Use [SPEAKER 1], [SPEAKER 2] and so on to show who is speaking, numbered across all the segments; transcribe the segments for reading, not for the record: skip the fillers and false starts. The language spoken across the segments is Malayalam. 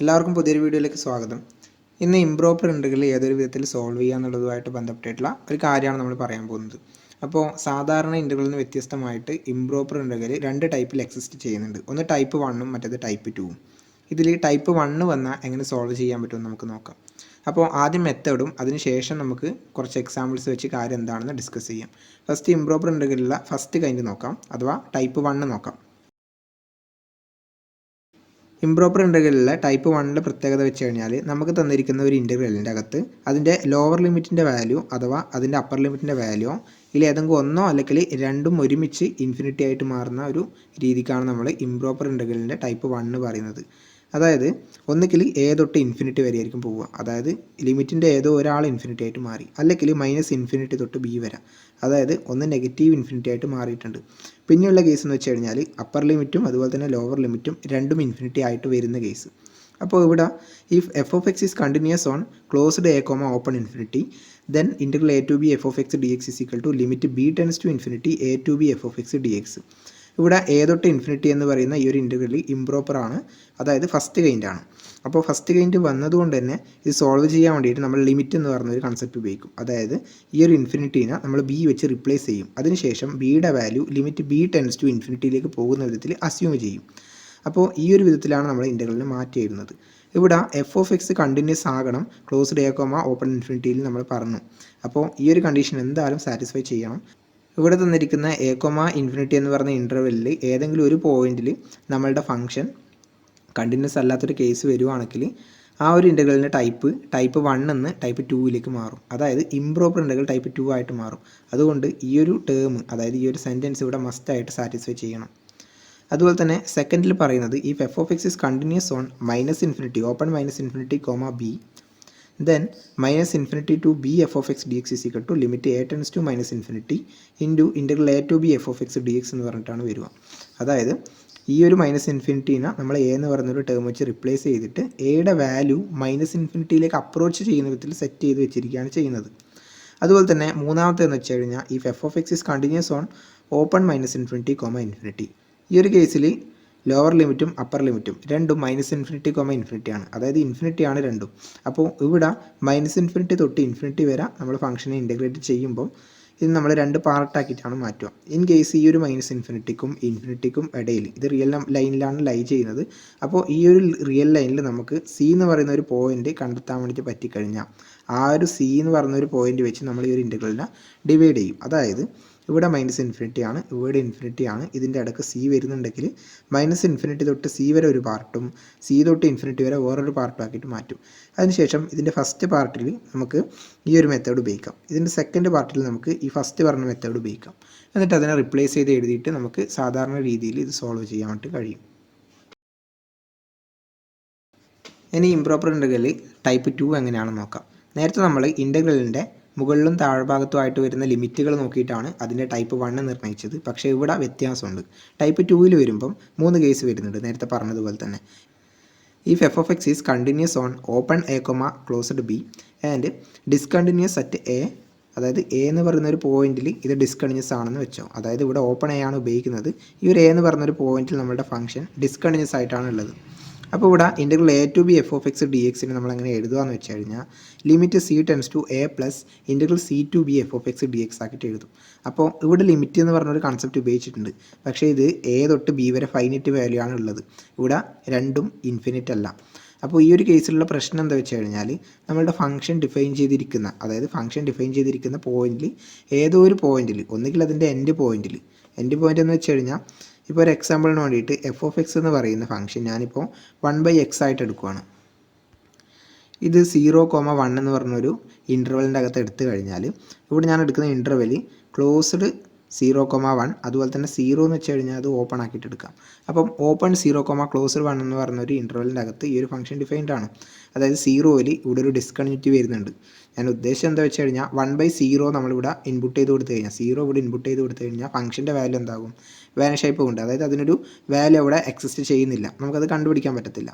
[SPEAKER 1] എല്ലാവർക്കും പുതിയൊരു വീഡിയോയിലേക്ക് സ്വാഗതം. ഇന്ന് ഇംപ്രോപ്പർ ഇൻ്റഗ്രൽ ഏതൊരു വിധത്തിൽ സോൾവ് ചെയ്യുക എന്നുള്ളതുമായിട്ട് ബന്ധപ്പെട്ടിട്ടുള്ള ഒരു കാര്യമാണ് നമ്മൾ പറയാൻ പോകുന്നത്. അപ്പോൾ സാധാരണ ഇൻ്റഗ്രലിൽ നിന്ന് വ്യത്യസ്തമായിട്ട് ഇംപ്രോപ്പർ ഇൻ്റഗ്രൽ രണ്ട് ടൈപ്പിൽ എക്സിസ്റ്റ് ചെയ്യുന്നുണ്ട്. ഒന്ന് ടൈപ്പ് 1ഉം മറ്റേത് ടൈപ്പ് 2ഉം. ഇതിൽ ടൈപ്പ് 1 വന്നാൽ എങ്ങനെ സോൾവ് ചെയ്യാൻ പറ്റുമെന്ന് നമുക്ക് നോക്കാം. അപ്പോൾ ആദ്യം മെത്തേഡും അതിനുശേഷം നമുക്ക് കുറച്ച് എക്സാമ്പിൾസ് വെച്ച് കാര്യം എന്താണെന്ന് ഡിസ്കസ് ചെയ്യാം. ഫസ്റ്റ് ഇംപ്രോപ്പർ ഇൻ്റഗ്രലിലുള്ള ഫസ്റ്റ് കൈൻഡ് നോക്കാം, അഥവാ ടൈപ്പ് 1 നോക്കാം. ഇംപ്രോപ്പർ ഇൻ്റഗ്രലിലെ ടൈപ്പ് 1 പ്രത്യേകത വെച്ച് കഴിഞ്ഞാൽ നമുക്ക് തന്നിരിക്കുന്ന ഒരു ഇൻ്റഗ്രലിൻ്റെ അകത്ത് അതിൻ്റെ ലോവർ ലിമിറ്റിൻ്റെ വാല്യൂ അഥവാ അതിൻ്റെ അപ്പർ ലിമിറ്റിൻ്റെ വാല്യൂ ഇതിൽ ഏതെങ്കിലും ഒന്നോ അല്ലെങ്കിൽ രണ്ടും ഒരുമിച്ച് ഇൻഫിനിറ്റി ആയിട്ട് മാറുന്ന ഒരു രീതിക്കാണ് നമ്മൾ ഇംപ്രോപ്പർ ഇൻ്റഗ്രലിൻ്റെ ടൈപ്പ് 1 പറയുന്നത്. അതായത് ഒന്നുകിൽ എ തൊട്ട് ഇൻഫിനിറ്റി വരെ ആയിരിക്കും പോവുക, അതായത് ലിമിറ്റിൻ്റെ ഏതോ ഒരാൾ ഇൻഫിനിറ്റി ആയിട്ട് മാറി, അല്ലെങ്കിൽ മൈനസ് ഇൻഫിനിറ്റി തൊട്ട് ബി വരാം, അതായത് ഒന്ന് നെഗറ്റീവ് ഇൻഫിനിറ്റി ആയിട്ട് മാറിയിട്ടുണ്ട്. പിന്നെയുള്ള കേസ് എന്ന് വെച്ച് കഴിഞ്ഞാൽ അപ്പർ ലിമിറ്റും അതുപോലെ തന്നെ ലോവർ ലിമിറ്റും രണ്ടും ഇൻഫിനിറ്റി ആയിട്ട് വരുന്ന കേസ്. അപ്പോൾ ഇവിടെ if F of X is continuous on closed A comma open infinity then integral A to B F of X D X is equal to limit B tends to infinity A to B F of X D X. ഇവിടെ എ തൊട്ട് ഇൻഫിനിറ്റി എന്ന് പറയുന്ന ഈ ഒരു ഇൻ്റഗ്രൽ ഇംപ്രോപ്പർ ആണ്, അതായത് ഫസ്റ്റ് കൈൻഡ് ആണ്. അപ്പോൾ ഫസ്റ്റ് കൈൻഡ് വന്നതുകൊണ്ട് തന്നെ ഇത് സോൾവ് ചെയ്യാൻ വേണ്ടിയിട്ട് നമ്മൾ ലിമിറ്റ് എന്ന് പറഞ്ഞൊരു കൺസെപ്റ്റ് ഉപയോഗിക്കും. അതായത് ഈ ഒരു ഇൻഫിനിറ്റീനെ നമ്മൾ ബി വെച്ച് റിപ്ലേസ് ചെയ്യും. അതിനുശേഷം ബിയുടെ value limit B tends to ഇൻഫിനിറ്റിയിലേക്ക് പോകുന്ന വിധത്തിൽ അസ്യൂം ചെയ്യും. അപ്പോൾ ഈ ഒരു വിധത്തിലാണ് നമ്മൾ ഇൻ്റഗ്രലിനെ മാറ്റി എഴുതുന്നത്. ഇവിടെ എഫ് ഓഫ് എക്സ് കണ്ടിന്യൂസ് ആകണം ക്ലോസ്ഡ് എ കോമ ഓപ്പൺ ഇൻഫിനിറ്റിയിൽ നമ്മൾ പറഞ്ഞു. അപ്പോൾ ഈ ഒരു കണ്ടീഷൻ എന്തായാലും സാറ്റിസ്ഫൈ ചെയ്യണം. ഇവിടെ തന്നിരിക്കുന്ന എ കോമ ഇൻഫിനിറ്റി എന്ന് പറഞ്ഞ ഇൻ്റർവെല്ലിൽ ഏതെങ്കിലും ഒരു പോയിന്റിൽ നമ്മളുടെ ഫംഗ്ഷൻ കണ്ടിന്യൂസ് അല്ലാത്തൊരു കേസ് വരുവാണെങ്കിൽ ആ ഒരു ഇൻ്റഗ്രലിൻ്റെ ടൈപ്പ് 1 നിന്ന് ടൈപ്പ് 2ലേക്ക് മാറും, അതായത് ഇംപ്രോപ്പർ ഇൻ്റഗ്രൽ ടൈപ്പ് 2 ആയിട്ട് മാറും. അതുകൊണ്ട് ഈ ഒരു ടേം, അതായത് ഈ ഒരു സെൻറ്റൻസ് ഇവിടെ മസ്റ്റായിട്ട് സാറ്റിസ്ഫൈ ചെയ്യണം. അതുപോലെ തന്നെ സെക്കൻഡിൽ പറയുന്നത് if F of X is continuous on minus infinity open minus infinity comma B then minus infinity to b f of x dx is equal to limit a tends to minus infinity into integral a to b f of x dx എന്ന് പറഞ്ഞിട്ടാണ് വരിക. അതായത് ഈ ഒരു മൈനസ് ഇൻഫിനിറ്റീനെ നമ്മൾ എ എന്ന് പറയുന്നൊരു ടേം വെച്ച് റിപ്ലേസ് ചെയ്തിട്ട് എയുടെ വാല്യൂ മൈനസ് ഇൻഫിനിറ്റിയിലേക്ക് അപ്രോച്ച് ചെയ്യുന്ന വിധത്തിൽ സെറ്റ് ചെയ്ത് വെച്ചിരിക്കുകയാണ് ചെയ്യുന്നത്. അതുപോലെ തന്നെ മൂന്നാമത്തേന്ന് വെച്ച് കഴിഞ്ഞാൽ if F of X is continuous on open minus infinity comma infinity. ഈ ഒരു കേസിൽ ലോവർ ലിമിറ്റും അപ്പർ ലിമിറ്റും രണ്ടും മൈനസ് ഇൻഫിനിറ്റി കോമ ഇൻഫിനിറ്റി ആണ്, അതായത് ഇൻഫിനിറ്റി ആണ് രണ്ടും. അപ്പോൾ ഇവിടെ മൈനസ് ഇൻഫിനിറ്റി തൊട്ട് ഇൻഫിനിറ്റി വരെ നമ്മൾ ഫംഗ്ഷനെ ഇൻ്റഗ്രേറ്റ് ചെയ്യുമ്പോൾ ഇത് നമ്മൾ രണ്ട് പാർട്ടാക്കിയിട്ടാണ് മാറ്റുക. ഇൻ കേസ് ഈ ഒരു മൈനസ് ഇൻഫിനിറ്റിക്കും ഇടയിൽ ഇത് റിയൽ ലൈനിലാണ് ലൈ ചെയ്യുന്നത്. അപ്പോൾ ഈ ഒരു റിയൽ ലൈനിൽ നമുക്ക് സി എന്ന് പറയുന്ന ഒരു പോയിന്റ് കണ്ടെത്താൻ വേണ്ടിയിട്ട് പറ്റിക്കഴിഞ്ഞാൽ ആ ഒരു സി എന്ന് പറയുന്ന ഒരു പോയിന്റ് വെച്ച് നമ്മൾ ഈ ഒരു ഇൻ്റഗ്രലിനെ ഡിവൈഡ് ചെയ്യും. അതായത് ഇവിടെ മൈനസ് ഇൻഫിനിറ്റി ആണ്, ഇവിടെ ഇൻഫിനിറ്റി ആണ്, ഇതിൻ്റെ ഇടയ്ക്ക് സി വരുന്നുണ്ടെങ്കിൽ മൈനസ് ഇൻഫിനിറ്റി തൊട്ട് സി വരെ ഒരു പാർട്ടും സി തൊട്ട് ഇൻഫിനിറ്റി വരെ വേറൊരു പാർട്ടും ആക്കിയിട്ട് മാറ്റും. അതിനുശേഷം ഇതിൻ്റെ ഫസ്റ്റ് പാർട്ടിൽ നമുക്ക് ഈ ഒരു മെത്തേഡ് ഉപയോഗിക്കാം, ഇതിൻ്റെ സെക്കൻഡ് പാർട്ടിൽ നമുക്ക് ഈ ഫസ്റ്റ് പറഞ്ഞ മെത്തേഡ് ഉപയോഗിക്കാം. എന്നിട്ട് അതിനെ റിപ്ലേസ് ചെയ്ത് എഴുതിയിട്ട് നമുക്ക് സാധാരണ രീതിയിൽ ഇത് സോൾവ് ചെയ്യാൻ വേണ്ടി കഴിയും. ഇനി ഇംപ്രോപ്പർ ഇൻ്റഗ്രൽ ടൈപ്പ് 2 എങ്ങനെയാണെന്ന് നോക്കാം. നേരത്തെ നമ്മൾ ഇൻ്റഗ്രലിൻ്റെ മുകളിലും താഴ്ഭാഗത്തുമായിട്ട് വരുന്ന ലിമിറ്റുകൾ നോക്കിയിട്ടാണ് അതിൻ്റെ ടൈപ്പ് 1 നിർണ്ണയിച്ചത്. പക്ഷേ ഇവിടെ വ്യത്യാസമുണ്ട്. ടൈപ്പ് 2 വരുമ്പം 3 കേസ് വരുന്നുണ്ട്, നേരത്തെ പറഞ്ഞതുപോലെ തന്നെ. If F of X is continuous on open A comma closed B and discontinuous at A, അതായത് എ എന്ന് പറയുന്ന ഒരു പോയിന്റിൽ ഇത് ഡിസ്കണ്ടിന്യൂസ് ആണെന്ന് വെച്ചോ. അതായത് ഇവിടെ ഓപ്പൺ എ ആണ് ഉപയോഗിക്കുന്നത്, ഈ ഒരു എ എന്ന് പറയുന്നൊരു പോയിന്റിൽ നമ്മുടെ ഫംഗ്ഷൻ ഡിസ്കണ്ടിന്യൂസ് ആയിട്ടാണ് ഉള്ളത്. അപ്പോൾ ഇവിടെ integral A to B F of X D എക്സിന് നമ്മൾ എങ്ങനെ എഴുതുകയെന്ന് വെച്ച് കഴിഞ്ഞാൽ limit C tends to A plus integral C to B F of X D X ആക്കിയിട്ട് എഴുതും. അപ്പോൾ ഇവിടെ ലിമിറ്റ് എന്ന് പറഞ്ഞൊരു കൺസെപ്റ്റ് ഉപയോഗിച്ചിട്ടുണ്ട്, പക്ഷേ ഇത് എ തൊട്ട് ബി വരെ ഫൈനൈറ്റ് വാല്യൂ ആണ് ഉള്ളത്, ഇവിടെ രണ്ടും ഇൻഫിനിറ്റ് അല്ല. അപ്പോൾ ഈ ഒരു കേസിലുള്ള പ്രശ്നം എന്താ വെച്ച് കഴിഞ്ഞാൽ നമ്മളുടെ ഫംഗ്ഷൻ ഡിഫൈൻ ചെയ്തിരിക്കുന്ന പോയിന്റിൽ ഏതോ ഒരു പോയിന്റിൽ, ഒന്നുകിൽ അതിൻ്റെ എൻഡ് പോയിന്റ് എന്ന് വെച്ച് കഴിഞ്ഞാൽ ഇപ്പോൾ ഒരു എക്സാമ്പിളിന് വേണ്ടിയിട്ട് എഫ് ഓഫ് എക്സ് എന്ന് പറയുന്ന ഫംഗ്ഷൻ ഞാനിപ്പോൾ 1/x ആയിട്ട് എടുക്കുകയാണ്. ഇത് 0,1 എന്ന് പറഞ്ഞൊരു ഇൻ്റർവെലിൻ്റെ അകത്ത് എടുത്തു കഴിഞ്ഞാൽ ഇവിടെ ഞാൻ എടുക്കുന്ന ഇൻ്റർവെൽ ക്ലോസ്ഡ് 0,1, അതുപോലെ തന്നെ 0 എന്ന് വെച്ച് കഴിഞ്ഞാൽ അത് ഓപ്പൺ ആക്കിയിട്ട് എടുക്കാം. അപ്പം ഓപ്പൺ 0, ക്ലോസ്ഡ് 1 എന്ന് പറഞ്ഞൊരു ഇൻ്റർവെലിൻ്റെ അകത്ത് ഈ ഒരു ഫംഗ്ഷൻ ഡിഫൈൻഡ് ആണ്. അതായത് 0ൽ ഇവിടെ ഒരു ഡിസ്കണ്ടിന്യൂറ്റി വരുന്നുണ്ട്. ഞാൻ ഉദ്ദേശം എന്താ വെച്ച് കഴിഞ്ഞാൽ 1/0 നമ്മളിവിടെ ഇൻപുട്ട് ചെയ്ത് കൊടുത്തു കഴിഞ്ഞാൽ 0 ഇവിടെ ഇൻപുട്ട് ചെയ്ത് കൊടുത്തു കഴിഞ്ഞാൽ ഫംഗ്ഷൻ്റെ വാല്യൂ എന്താകും, വാനിഷായി പോകുന്നുണ്ട്. അതായത് അതിനൊരു വാല്യൂ അവിടെ എക്സിസ്റ്റ് ചെയ്യുന്നില്ല, നമുക്കത് കണ്ടുപിടിക്കാൻ പറ്റത്തില്ല.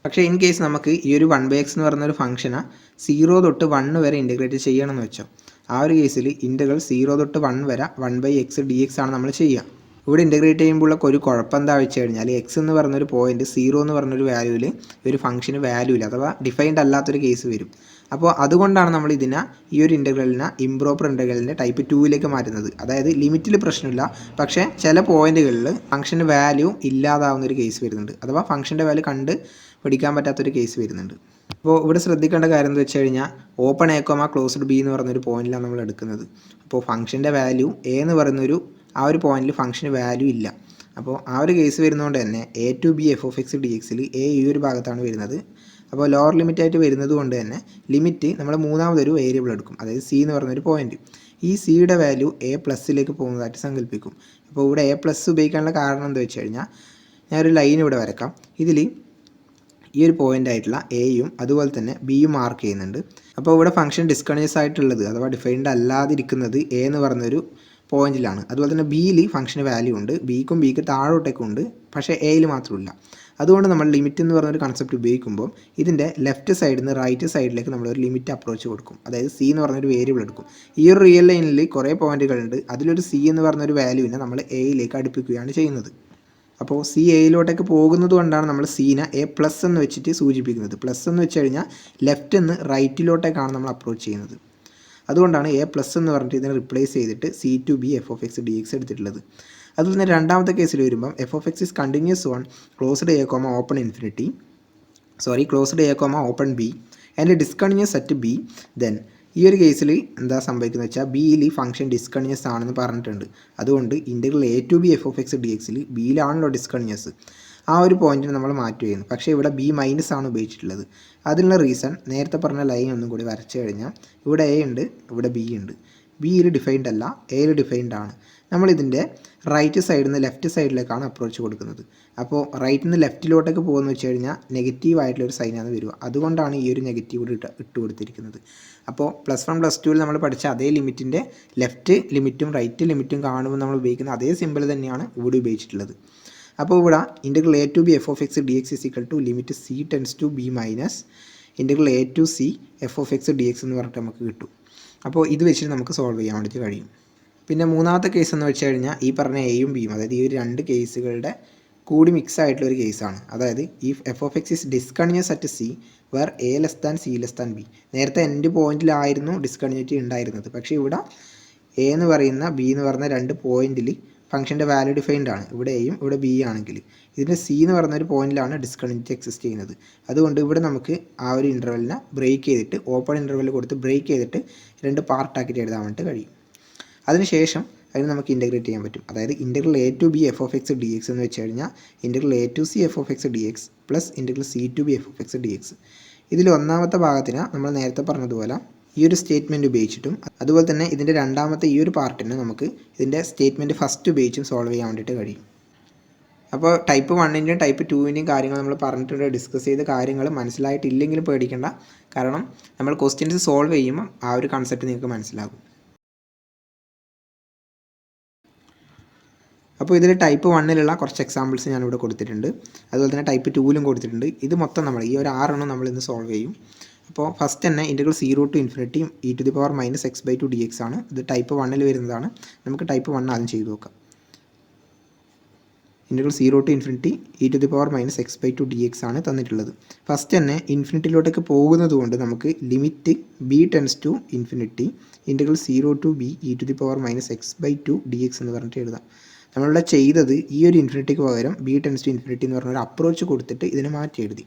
[SPEAKER 1] പക്ഷേ ഇൻ കേസ് നമുക്ക് ഈ ഒരു 1/x എന്ന് പറയുന്നൊരു ഫംഗ്ഷനെ 0 തൊട്ട് 1 വരെ ഇൻറ്റഗ്രേറ്റ് ചെയ്യണമെന്ന് വെച്ചോ. ആ ഒരു കേസിൽ ഇൻ്റഗ്രൽ 0 തൊട്ട് 1 വരെ 1/x dx ആണ് നമ്മൾ ചെയ്യുക. ഇവിടെ ഇൻ്റഗ്രേറ്റ് ചെയ്യുമ്പോൾ ഒരു കുഴപ്പം എന്താ വെച്ച് കഴിഞ്ഞാൽ എക്സ് എന്ന് പറഞ്ഞൊരു പോയിൻറ്റ് 0 എന്ന് പറഞ്ഞൊരു വാല്യൂവിൽ ഒരു ഫംഗ്ഷന് വാല്യൂ ഇല്ല, അഥവാ ഡിഫൈൻഡ് അല്ലാത്തൊരു കേസ് വരും. അപ്പോൾ അതുകൊണ്ടാണ് നമ്മൾ ഇതിനെ ഈ ഒരു ഇൻ്റഗ്രലിനെ ഇംപ്രോപ്പർ ഇൻ്റഗ്രലിൻ്റെ ടൈപ്പ് 2ലേക്ക് മാറ്റുന്നത്. അതായത് ലിമിറ്റിൽ പ്രശ്നമില്ല, പക്ഷേ ചില പോയിൻറ്റുകളിൽ ഫംഗ്ഷന് വാല്യൂ ഇല്ലാതാവുന്നൊരു കേസ് വരുന്നുണ്ട്, അഥവാ ഫംഗ്ഷൻ്റെ വാല്യൂ കണ്ട് പിടിക്കാൻ പറ്റാത്തൊരു കേസ് വരുന്നുണ്ട്. അപ്പോൾ ഇവിടെ ശ്രദ്ധിക്കേണ്ട കാര്യം എന്ന് വെച്ച് കഴിഞ്ഞാൽ open A comma closed B എന്ന് പറയുന്നൊരു പോയിന്റിലാണ് നമ്മൾ എടുക്കുന്നത്. അപ്പോൾ ഫംഗ്ഷൻ്റെ വാല്യൂ എ എന്ന് പറയുന്നൊരു ആ ഒരു പോയിന്റിൽ ഫംഗ്ഷന് വാല്യൂ ഇല്ല. അപ്പോൾ ആ ഒരു കേസ് വരുന്നതുകൊണ്ട് തന്നെ A to B F of X D എക്സിൽ എ ഈ ഒരു ഭാഗത്താണ് വരുന്നത്. അപ്പോൾ ലോവർ ലിമിറ്റായിട്ട് വരുന്നത് കൊണ്ട് തന്നെ ലിമിറ്റ് നമ്മൾ മൂന്നാമതൊരു വേരിയബിൾ എടുക്കും, അതായത് സി എന്ന് പറയുന്നൊരു പോയിന്റ്. ഈ സിയുടെ വാല്യൂ എ പ്ലസ്സിലേക്ക് പോകുന്നതായിട്ട് സങ്കല്പിക്കും. അപ്പോൾ ഇവിടെ എ പ്ലസ് ഉപയോഗിക്കാനുള്ള കാരണം എന്താ വെച്ച് കഴിഞ്ഞാൽ ഞാനൊരു ലൈൻ ഇവിടെ വരക്കാം. ഇതിൽ ഈ ഒരു പോയിൻ്റ് ആയിട്ടുള്ള എയും അതുപോലെ തന്നെ ബിയും മാർക്ക് ചെയ്യുന്നുണ്ട്. അപ്പോൾ ഇവിടെ ഫംഗ്ഷൻ ഡിസ്കണ്ടിന്യൂസ് ആയിട്ടുള്ളത് അഥവാ ഡിഫൈൻഡ് അല്ലാതിരിക്കുന്നത് എ എന്ന് പറയുന്നൊരു പോയിന്റിലാണ്. അതുപോലെ തന്നെ ബിയിൽ ഫംഗ്ഷന് വാല്യൂ ഉണ്ട്, ബിക്ക് താഴോട്ടേക്കും ഉണ്ട്, പക്ഷേ എയിൽ മാത്രമില്ല. അതുകൊണ്ട് നമ്മൾ ലിമിറ്റ് എന്ന് പറഞ്ഞൊരു കൺസെപ്റ്റ് ഉപയോഗിക്കുമ്പോൾ ഇതിൻ്റെ ലെഫ്റ്റ് സൈഡിൽ നിന്ന് റൈറ്റ് സൈഡിലേക്ക് നമ്മളൊരു ലിമിറ്റ് അപ്രോച്ച് കൊടുക്കും. അതായത് സി എന്ന് പറഞ്ഞൊരു വേരിയബിൾ എടുക്കും. ഈ ഒരു റിയൽ ലൈനിൽ കുറേ പോയിന്റുകളുണ്ട്, അതിലൊരു സി എന്ന് പറഞ്ഞൊരു വാല്യൂവിനെ നമ്മൾ എയിലേക്ക് അടുപ്പിക്കുകയാണ് ചെയ്യുന്നത്. അപ്പോൾ സി എയിലോട്ടേക്ക് പോകുന്നത് കൊണ്ടാണ് നമ്മൾ സീനെ എ പ്ലസ് എന്ന് വെച്ചിട്ട് സൂചിപ്പിക്കുന്നത്. പ്ലസ് എന്ന് വെച്ച് കഴിഞ്ഞാൽ ലെഫ്റ്റ് നിന്ന് റൈറ്റിലോട്ടേക്കാണ് നമ്മൾ അപ്രോച്ച് ചെയ്യുന്നത്. അതുകൊണ്ടാണ് എ പ്ലസ് എന്ന് പറഞ്ഞിട്ട് ഇതിനെ റിപ്ലേസ് ചെയ്തിട്ട് C to B F of X D X എടുത്തിട്ടുള്ളത്. അതുപോലെ തന്നെ രണ്ടാമത്തെ കേസിൽ വരുമ്പം F of X is continuous on closed A comma open infinity closed A comma open B and discontinuous at B. Then ഈ ഒരു കേസിൽ എന്താ സംഭവിക്കുന്നത് വെച്ചാൽ ബിയിൽ ഈ ഫംഗ്ഷൻ ഡിസ്കണ്ടിന്യൂസ് ആണെന്ന് പറഞ്ഞിട്ടുണ്ട്. അതുകൊണ്ട് integral A to B F of X D എക്സിൽ ബിയിലാണല്ലോ ഡിസ്കണ്ടിന്യൂസ്, ആ ഒരു പോയിന്റിന് നമ്മൾ മാറ്റുകയാണ്. പക്ഷേ ഇവിടെ ബി മൈനസ് ആണ് ഉപയോഗിച്ചിട്ടുള്ളത്. അതിനുള്ള റീസൺ നേരത്തെ പറഞ്ഞ ലൈൻ ഒന്നും കൂടി വരച്ചു കഴിഞ്ഞാൽ ഇവിടെ എ ഉണ്ട്, ഇവിടെ ബി ഉണ്ട്. ബിയിൽ ഡിഫൈൻഡ് അല്ല, എയിൽ ഡിഫൈൻഡ് ആണ്. നമ്മളിതിൻ്റെ റൈറ്റ് സൈഡിൽ നിന്ന് ലെഫ്റ്റ് സൈഡിലേക്കാണ് അപ്രോച്ച് കൊടുക്കുന്നത്. അപ്പോൾ റൈറ്റിൽ നിന്ന് ലെഫ്റ്റിലോട്ടേക്ക് പോകുമെന്ന് വെച്ച് കഴിഞ്ഞാൽ നെഗറ്റീവ് ആയിട്ടുള്ളൊരു സൈനാണ് വരിക. അതുകൊണ്ടാണ് ഈ ഒരു നെഗറ്റീവ് ഇട്ട് കൊടുത്തിരിക്കുന്നത്. അപ്പോൾ +1 +2 നമ്മൾ പഠിച്ച അതേ ലിമിറ്റിൻ്റെ ലെഫ്റ്റ് ലിമിറ്റും റൈറ്റ് ലിമിറ്റും കാണുമ്പോൾ നമ്മൾ ഉപയോഗിക്കുന്ന അതേ സിമ്പിൾ തന്നെയാണ് ഇവിടെ ഉപയോഗിച്ചിട്ടുള്ളത്. അപ്പോൾ ഇവിടെ integral A to B F of X D X is equal to limit C tends to B minus integral A to C F of X D X എന്ന് പറഞ്ഞിട്ട് നമുക്ക് കിട്ടും. അപ്പോൾ ഇത് വെച്ചിട്ട് നമുക്ക് സോൾവ് ചെയ്യാൻ വേണ്ടിയിട്ട് കഴിയും. പിന്നെ മൂന്നാമത്തെ കേസ് എന്ന് വെച്ച് കഴിഞ്ഞാൽ ഈ പറഞ്ഞ എയും ബിയും, അതായത് ഈ ഒരു രണ്ട് കേസുകളുടെ കൂടി മിക്സ് ആയിട്ടുള്ളൊരു കേസാണ്. അതായത് ഈ F of X is discontinuous at C where A less than C less than B. നേരത്തെ എൻഡ് പോയിന്റിലായിരുന്നു ഡിസ്കണ്ടിന്യൂറ്റി ഉണ്ടായിരുന്നത്, പക്ഷേ ഇവിടെ എ എന്ന് പറയുന്ന ബി എന്ന് പറയുന്ന രണ്ട് പോയിന്റിൽ ഫംഗ്ഷൻ്റെ വാല്യൂ ഡിഫൈൻഡ് ആണ്. ഇവിടെ എയും ഇവിടെ ബി ആണെങ്കിൽ ഇതിൻ്റെ സി എന്ന് പറയുന്ന ഒരു പോയിന്റിലാണ് ഡിസ്കണ്ടിന്യൂറ്റി എക്സിസ്റ്റ് ചെയ്യുന്നത്. അതുകൊണ്ട് ഇവിടെ നമുക്ക് ആ ഒരു ഇൻ്റർവെലിനെ ബ്രേക്ക് ചെയ്തിട്ട് ഓപ്പൺ ഇൻ്റർവെൽ കൊടുത്ത് ബ്രേക്ക് ചെയ്തിട്ട് രണ്ട് പാർട്ടാക്കിയിട്ട് എഴുതാൻ വേണ്ടിയിട്ട് കഴിയും. അതിനുശേഷം അതിന് നമുക്ക് ഇൻ്റഗ്രേറ്റ് ചെയ്യാൻ പറ്റും. അതായത് integral A to B F of X D X എന്ന് വെച്ച് കഴിഞ്ഞാൽ integral A to C F of X D X plus integral C to B F of X D X. ഇതിൽ ഒന്നാമത്തെ ഭാഗത്തിന് നമ്മൾ നേരത്തെ പറഞ്ഞതുപോലെ ഈ ഒരു സ്റ്റേറ്റ്മെൻറ്റ് ഉപയോഗിച്ചിട്ടും അതുപോലെ തന്നെ ഇതിൻ്റെ രണ്ടാമത്തെ ഈ ഒരു പാർട്ടിന് നമുക്ക് ഇതിൻ്റെ സ്റ്റേറ്റ്മെൻറ്റ് ഫസ്റ്റ് ഉപയോഗിച്ചും സോൾവ് ചെയ്യാൻ വേണ്ടിയിട്ട് കഴിയും. അപ്പോൾ ടൈപ്പ് 1ൻ്റെയും ടൈപ്പ് 2ൻ്റെയും കാര്യങ്ങൾ നമ്മൾ പറഞ്ഞിട്ടുണ്ട്, ഡിസ്കസ് ചെയ്ത കാര്യങ്ങൾ മനസ്സിലായിട്ടില്ലെങ്കിലും പേടിക്കേണ്ട. കാരണം നമ്മൾ ക്വസ്റ്റ്യൻസ് സോൾവ് ചെയ്യുമ്പോൾ ആ ഒരു കൺസെപ്റ്റ് നിങ്ങൾക്ക് മനസ്സിലാകും. അപ്പോൾ ഇതിൽ ടൈപ്പ് 1ലുള്ള കുറച്ച് എക്സാമ്പിൾസ് ഞാനിവിടെ കൊടുത്തിട്ടുണ്ട്, അതുപോലെ തന്നെ ടൈപ്പ് 2ലും കൊടുത്തിട്ടുണ്ട്. ഇത് മൊത്തം നമ്മൾ ഈ ഒരു 6 നമ്മൾ ഇന്ന് സോൾവ് ചെയ്യും. അപ്പോൾ ഫസ്റ്റ് തന്നെ integral 0 to infinity E to the power minus X by two D X ആണ്. ഇത് ടൈപ്പ് 1ൽ വരുന്നതാണ്. നമുക്ക് ടൈപ്പ് 1 ആദ്യം ചെയ്ത് നോക്കാം. Integral 0 to infinity E to the power minus X by two D X ആണ് തന്നിട്ടുള്ളത്. ഫസ്റ്റ് തന്നെ ഇൻഫിനിറ്റിയിലോട്ടേക്ക് പോകുന്നത് കൊണ്ട് നമുക്ക് limit B tends to infinity integral 0 to B E to the power minus X by two D X എന്ന് പറഞ്ഞിട്ട് എഴുതാം. നമ്മളിവിടെ ചെയ്തത് ഈ ഒരു ഇൻഫിനിറ്റിക്ക് പകരം ബി ടെൻസ് ടു ഇൻഫിനിറ്റി എന്ന് പറഞ്ഞൊരു അപ്രോച്ച് കൊടുത്തിട്ട് ഇതിനെ മാറ്റി എഴുതി.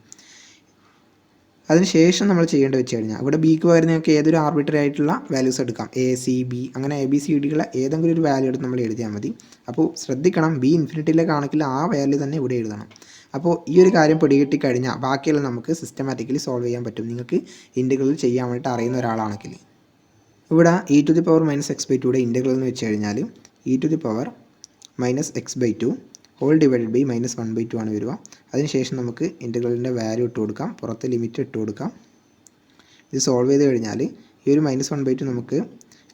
[SPEAKER 1] അതിനുശേഷം നമ്മൾ ചെയ്യേണ്ടത് വെച്ച് കഴിഞ്ഞാൽ ഇവിടെ ബിക്ക് പകരം നിങ്ങൾക്ക് ഏതൊരു ആർബിട്രറി ആയിട്ടുള്ള വാല്യൂസ് എടുക്കാം, എ സി ബി അങ്ങനെ എ ബി സി ഡികളെ ഏതെങ്കിലും ഒരു വാല്യൂ എടുത്ത് നമ്മൾ എഴുതിയാൽ മതി. അപ്പോൾ ശ്രദ്ധിക്കണം, ബി ഇൻഫിനിറ്റിയിലേക്കാണെങ്കിൽ ആ വാല്യൂ തന്നെ ഇവിടെ എഴുതണം. അപ്പോൾ ഈ ഒരു കാര്യം പിടികിട്ടി കഴിഞ്ഞാൽ ബാക്കിയെല്ലാം നമുക്ക് സിസ്റ്റമാറ്റിക്കലി സോൾവ് ചെയ്യാൻ പറ്റും, നിങ്ങൾക്ക് ഇൻ്റഗ്രൽ ചെയ്യാൻ വേണ്ടിയിട്ട് അറിയുന്ന ഒരാളാണെങ്കിൽ. ഇവിടെ e to the power minus X by ടുയുടെ ഇൻ്റഗ്രൽ എന്ന് വെച്ച് കഴിഞ്ഞാൽ e to the power minus X by two whole divided by minus 1/2 ആണ് വരിക. അതിനുശേഷം നമുക്ക് ഇൻ്റഗ്രലിൻ്റെ വാല്യൂ ഇട്ട് കൊടുക്കാം, പുറത്ത് ലിമിറ്റ് ഇട്ട് കൊടുക്കാം. ഇത് സോൾവ് ചെയ്ത് കഴിഞ്ഞാൽ ഈ ഒരു മൈനസ് 1/2 നമുക്ക്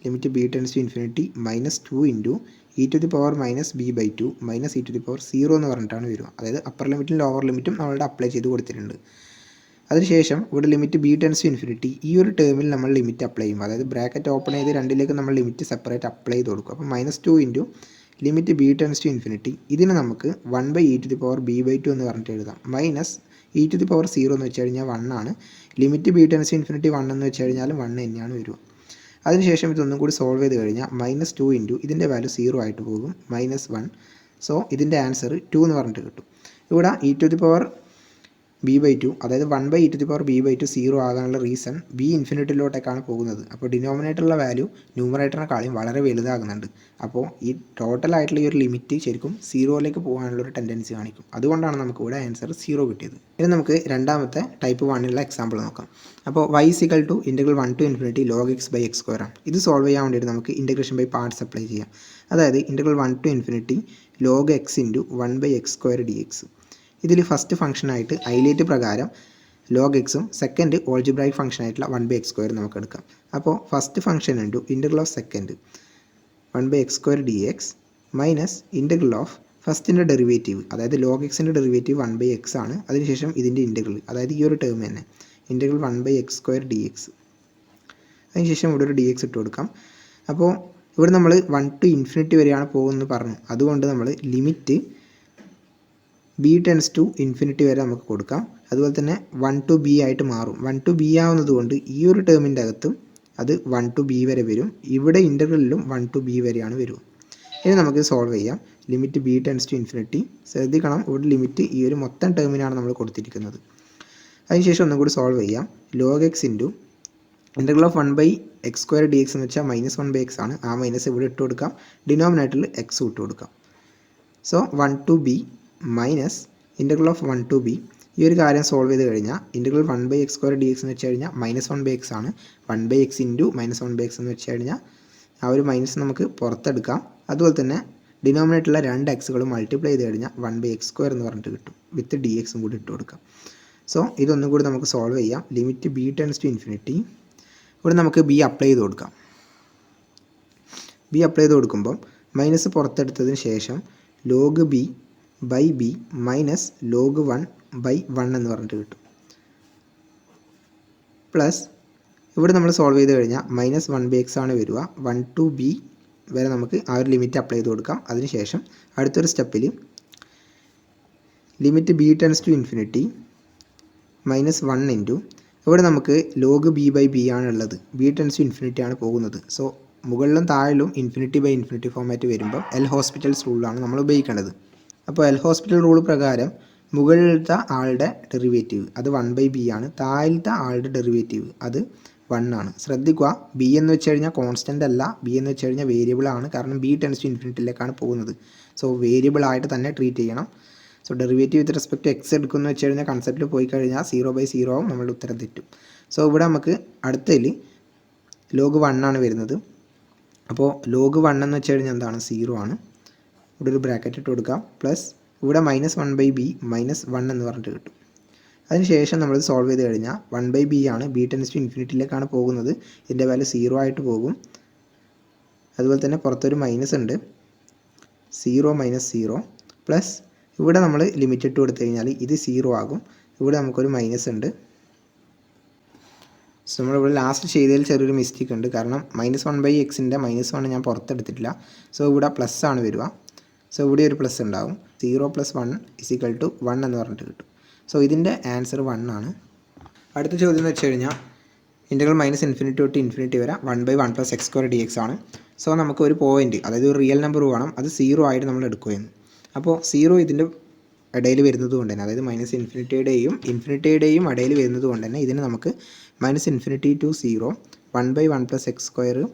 [SPEAKER 1] limit B tends to infinity -2 into E to the power minus B by 2 minus E to the power 0 എന്ന് പറഞ്ഞിട്ടാണ് വരിക. അതായത് അപ്പർ ലിമിറ്റും ലോവർ ലിമിറ്റും നമ്മളുടെ അപ്ലൈ ചെയ്ത് കൊടുത്തിട്ടുണ്ട്. അതിനുശേഷം ഇവിടെ limit B tends to infinity ഈ ഒരു ടേമിൽ നമ്മൾ ലിമിറ്റ് അപ്ലൈ ചെയ്യും. അതായത് ബ്രാക്കറ്റ് ഓപ്പൺ ചെയ്ത് രണ്ടിലേക്ക് നമ്മൾ ലിമിറ്റ് സെപ്പറേറ്റ് അപ്ലൈ ചെയ്ത് കൊടുക്കും. അപ്പോൾ -2 into limit B tends to infinity ഇതിന് നമുക്ക് 1/e⁻b/2 എന്ന് പറഞ്ഞിട്ട് എഴുതാം. മൈനസ് e⁻0 എന്ന് വെച്ച് കഴിഞ്ഞാൽ 1 ആണ്. Limit B tends to infinity 1 എന്ന് വെച്ച് കഴിഞ്ഞാൽ 1 തന്നെയാണ് വരിക. അതിനുശേഷം ഇതൊന്നും കൂടി സോൾവ് ചെയ്ത് കഴിഞ്ഞാൽ -2 ഇൻറ്റു ഇതിൻ്റെ വാല്യൂ 0 ആയിട്ട് പോകും, -1. സോ ഇതിൻ്റെ ആൻസർ 2 എന്ന് പറഞ്ഞിട്ട് കിട്ടും. ഇവിടെ e⁻b/2 അതായത് 1/e⁻b/2 0 ആകാനുള്ള റീസൺ ബി ഇൻഫിനിറ്റിയിലോട്ടേക്കാണ് പോകുന്നത്. അപ്പോൾ ഡിനോമിനേറ്ററിലുള്ള വാല്യൂ ന്യൂമറേറ്ററിനെക്കാളും വളരെ വലുതാകുന്നുണ്ട്. അപ്പോൾ ഈ ടോട്ടലായിട്ടുള്ള ഈ ഒരു ലിമിറ്റ് ശരിക്കും 0ലേക്ക് പോകാനുള്ളൊരു ടെൻഡൻസി കാണിക്കും. അതുകൊണ്ടാണ് നമുക്ക് ഇവിടെ ആൻസർ 0 കിട്ടിയത്. ഇനി നമുക്ക് രണ്ടാമത്തെ ടൈപ്പ് 1നുള്ള എക്സാമ്പിൾ നോക്കാം. അപ്പോൾ y =1 to ∞ log x/x² ആണ്. ഇത് സോൾവ് ചെയ്യാൻ വേണ്ടിയിട്ട് നമുക്ക് ഇൻറ്റഗ്രേഷൻ ബൈ പാർട്സ് അപ്ലൈ ചെയ്യാം. അതായത് 1 to ∞ log x × 1/x² dx. ഇതിൽ ഫസ്റ്റ് ഫംഗ്ഷനായിട്ട് ഐലേറ്റ് പ്രകാരം ലോഗ് എക്സും സെക്കൻഡ് ഓൾജിബ്രായിക് ഫംഗ്ഷനായിട്ടുള്ള 1/x² നമുക്ക് എടുക്കാം. അപ്പോൾ first function into integral of second 1/x² dx minus integral of ഫസ്റ്റിൻ്റെ ഡെറിവേറ്റീവ് അതായത് ലോഗ് എക്സിൻ്റെ ഡെറിവേറ്റീവ് 1/x ആണ്. അതിനുശേഷം ഇതിൻ്റെ ഇൻ്റഗ്രൽ അതായത് ഈ ഒരു ടേം തന്നെ ഇൻ്റഗ്രൽ 1/x² dx. അതിനുശേഷം ഇവിടെ ഒരു dx ഇട്ട് കൊടുക്കാം. അപ്പോൾ ഇവിടെ നമ്മൾ 1 to ∞ വരെയാണ് പോകുന്നത് പറഞ്ഞു. അതുകൊണ്ട് നമ്മൾ limit b tends to infinity വരെ നമുക്ക് കൊടുക്കാം. അതുപോലെ തന്നെ 1 to b ആയിട്ട് മാറും. 1 to b ആവുന്നത് കൊണ്ട് ഈ ഒരു ടേമിൻ്റെ അകത്തും അത് 1 to b വരെ വരും. ഇവിടെ ഇൻ്റർവെല്ലിലും 1 to b വരെയാണ് വരും. ഇനി നമുക്ക് സോൾവ് ചെയ്യാം. Limit b tends to infinity ശ്രദ്ധിക്കണം, ഇവിടെ ലിമിറ്റ് ഈ ഒരു മൊത്തം ടേമിനാണ് നമ്മൾ കൊടുത്തിരിക്കുന്നത്. അതിനുശേഷം ഒന്നും കൂടി സോൾവ് ചെയ്യാം. Log X into integral of 1/x² dx എന്ന് വെച്ചാൽ -1/x ആണ്. ആ മൈനസ് ഇവിടെ ഇട്ട് കൊടുക്കാം. ഡിനോമിനേറ്ററിൽ എക്സ് ഇട്ട് കൊടുക്കാം. So 1 to b minus integral of 1 to b. ഈ ഒരു കാര്യം സോൾവ് ചെയ്ത് കഴിഞ്ഞാൽ ഇൻ്റഗ്രൽ 1/x² dx എന്ന് വെച്ച് കഴിഞ്ഞാൽ -1/x ആണ്. 1/x ഇൻറ്റു -1/x എന്ന് വെച്ച് കഴിഞ്ഞാൽ ആ ഒരു മൈനസ് നമുക്ക് പുറത്തെടുക്കാം. അതുപോലെ തന്നെ ഡിനോമിനേറ്ററിലെ 2 എക്സുകളും മൾട്ടിപ്ലൈ ചെയ്ത് കഴിഞ്ഞാൽ 1/x² എന്ന് പറഞ്ഞിട്ട് കിട്ടും. വിത്ത് dx കൂടി ഇട്ട് കൊടുക്കാം. സോ ഇതൊന്നും കൂടി നമുക്ക് സോൾവ് ചെയ്യാം. Limit b tends to infinity ഇവിടെ നമുക്ക് b അപ്ലൈ ചെയ്ത് കൊടുക്കാം. b അപ്ലൈ ചെയ്ത് കൊടുക്കുമ്പം മൈനസ് പുറത്തെടുത്തതിന് ശേഷം log b by b minus log 1/1 എന്ന് പറഞ്ഞിട്ട് കിട്ടും. പ്ലസ് ഇവിടെ നമ്മൾ സോൾവ് ചെയ്ത് കഴിഞ്ഞാൽ -1/x ആണ് വരിക. 1 to b വരെ നമുക്ക് ആ ഒരു ലിമിറ്റ് അപ്ലൈ ചെയ്ത് കൊടുക്കാം. അതിനുശേഷം അടുത്തൊരു സ്റ്റെപ്പിൽ limit b tends to infinity -1 into ഇവിടെ നമുക്ക് log b/b ആണുള്ളത്. b ടെൻസ് ടു ഇൻഫിനിറ്റി ആണ് പോകുന്നത്. സോ മുകളിലും താഴിലും ∞/∞ ഫോമാറ്റ് വരുമ്പോൾ എൽ ഹോസ്പിറ്റൽസ് റൂളാണ് നമ്മൾ ഉപയോഗിക്കേണ്ടത്. അപ്പോൾ എൽ ഹോസ്പിറ്റൽ റൂൾ പ്രകാരം മുകളിലത്തെ ആളുടെ ഡെറിവേറ്റീവ് അത് 1/b ആണ്. താഴത്തെ ആളുടെ ഡെറിവേറ്റീവ് അത് 1 ആണ്. ശ്രദ്ധിക്കുക, ബി എന്ന് വെച്ച് കഴിഞ്ഞാൽ കോൺസ്റ്റൻ്റ് അല്ല, ബി എന്ന് വെച്ച് കഴിഞ്ഞാൽ വേരിയബിൾ ആണ്. കാരണം b ടെൻസ് ടു ഇൻഫിനിറ്റിയിലേക്കാണ് പോകുന്നത്. സോ വേരിയബിൾ ആയിട്ട് തന്നെ ട്രീറ്റ് ചെയ്യണം. So derivative with respect X എടുക്കുമെന്ന് വെച്ച് കഴിഞ്ഞാൽ കൺസെപ്റ്റിൽ പോയി കഴിഞ്ഞാൽ 0/0 ആവും, നമ്മളുടെ ഉത്തരം തെറ്റും. സോ ഇവിടെ നമുക്ക് അടുത്തതിൽ log 1 ആണ് വരുന്നത്. അപ്പോൾ log 1 എന്ന് വെച്ച് കഴിഞ്ഞാൽ എന്താണ് 0 ആണ്. ഇവിടെ ഒരു ബ്രാക്കറ്റ് ഇട്ട് കൊടുക്കാം. പ്ലസ് ഇവിടെ -1/b -1 എന്ന് പറഞ്ഞിട്ട് കിട്ടും. അതിനുശേഷം നമ്മൾ സോൾവ് ചെയ്ത് കഴിഞ്ഞാൽ 1/b ആണ്. b ടെൻസ് ടു ഇൻഫിനിറ്റിയിലേക്കാണ് പോകുന്നത്. ഇതിൻ്റെ വാല്യൂ 0 ആയിട്ട് പോകും. അതുപോലെ തന്നെ പുറത്തൊരു മൈനസ് ഉണ്ട്. 0 - 0 പ്ലസ് ഇവിടെ നമ്മൾ ലിമിറ്റ് ഇട്ട് കൊടുത്തു കഴിഞ്ഞാൽ ഇത് 0 ആകും. ഇവിടെ നമുക്കൊരു മൈനസ് ഉണ്ട്. സോ നമ്മളിവിടെ ലാസ്റ്റ് ചെയ്തതിൽ ചെറിയൊരു മിസ്റ്റേക്ക് ഉണ്ട്. കാരണം -1/xൻ്റെ -1 ഞാൻ പുറത്തെടുത്തിട്ടില്ല. സോ ഇവിടെ പ്ലസ് ആണ് വരിക. സോ ഇവിടെ ഒരു പ്ലസ് ഉണ്ടാവും. 0 + 1 = 1 എന്ന് പറഞ്ഞിട്ട് കിട്ടും. സോ ഇതിൻ്റെ ആൻസർ 1 ആണ്. അടുത്ത ചോദ്യം എന്ന് വെച്ച് കഴിഞ്ഞാൽ ഇൻ്റഗ്രൽ -∞ തൊട്ട് ഇൻഫിനിറ്റി വരെ 1/1 + x² dx ആണ്. സോ നമുക്ക് ഒരു പോയിൻറ്റ് അതായത് ഒരു റിയൽ നമ്പർ വേണം, അത് 0 ആയിട്ട് നമ്മൾ എടുക്കുകയെന്ന്. അപ്പോൾ 0 ഇതിൻ്റെ ഇടയിൽ വരുന്നത് കൊണ്ട് തന്നെ അതായത് -∞ ഇൻഫിനിറ്റിയുടെയും ഇടയിൽ വരുന്നത് കൊണ്ട് തന്നെ ഇതിന് നമുക്ക് -∞ to 0 1/1 + x²